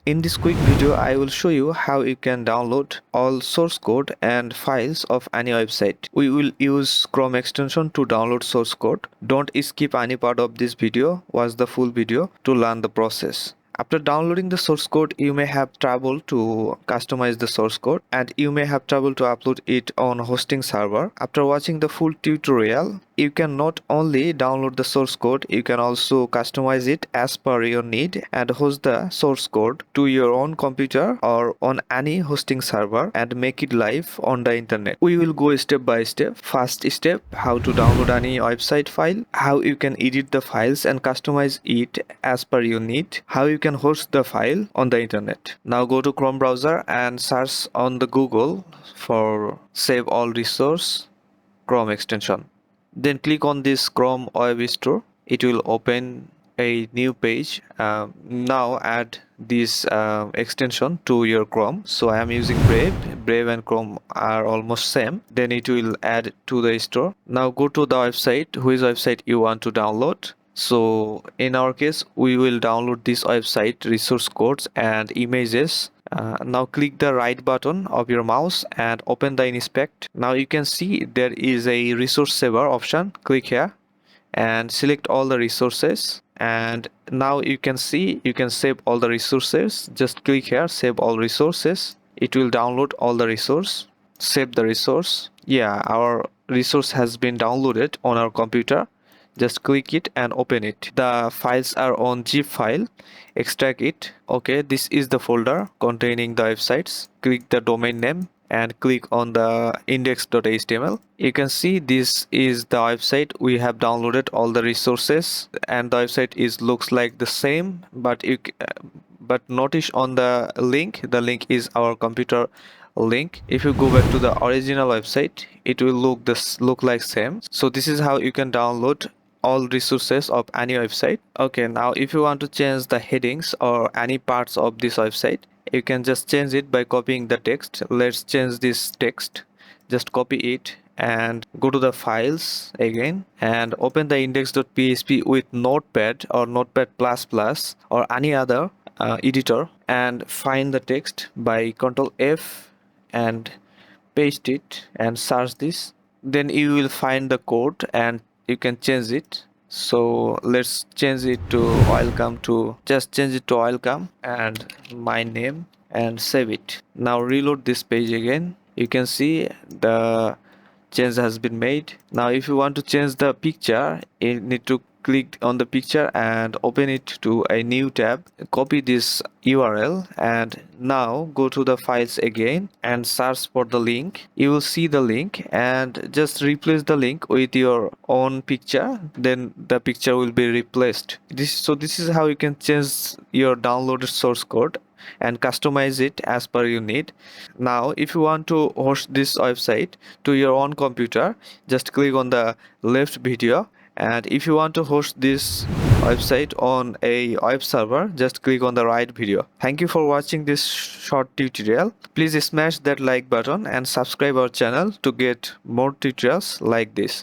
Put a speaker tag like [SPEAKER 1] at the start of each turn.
[SPEAKER 1] In this quick video, I will show you how you can download all source code and files of any website. We will use Chrome extension to download source code. Don't skip any part of this video. Watch the full video to learn the process. After downloading the source code, you may have trouble to customize the source code and you may have trouble to upload it on hosting server. After watching the full tutorial, you can not only download the source code, you can also customize it as per your need and host the source code to your own computer or on any hosting server and make it live on the internet. We will go step by step. First step, how to download any website file, how you can edit the files and customize it as per your need, how you can host the file on the internet. Now go to Chrome browser and search on the Google for Save All Resource Chrome extension. Then click on this Chrome Web Store. It will open a new page. Now add this extension to your Chrome. So I am using Brave and Chrome are almost same. Then it will add to the store. Now go to the website, which website you want to download. So in our case, we will download this website resource codes and images. Now click the right button of your mouse and open the inspect. Now you can see there is a resource saver option. Click here and select all the resources, and now you can see you can save all the resources. Just click here, save all resources. It will download all the resource. Save the resource. Yeah, our resource has been downloaded on our computer. Just click it and open it. The files are on zip file. Extract it. Okay, this is the folder containing the websites. Click the domain name and click on the index.html. You can see this is the website. We have downloaded all the resources and the website looks like the same, but notice on the link is our computer link. If you go back to the original website, it will look like same. So this is how you can download all resources of any website. Okay, now if you want to change the headings or any parts of this website, you can just change it by copying the text. Let's change this text. Just copy it and go to the files again and open the index.php with notepad or notepad++ or any other editor, and find the text by Ctrl F and paste it and search this. Then you will find the code and you can change it. So let's change it to welcome and my name and save it. Now reload this page again. You can see the change has been made. Now if you want to change the picture, you need to click on the picture and open it to a new tab. Copy this URL and now go to the files again and search for the link. You will see the link and just replace the link with your own picture. Then the picture will be replaced. This is how you can change your downloaded source code and customize it as per your need. Now if you want to host this website to your own computer, just click on the left video, and if you want to host this website on a web server, just click on the right video. Thank you for watching this short tutorial. Please smash that like button and subscribe our channel to get more tutorials like this.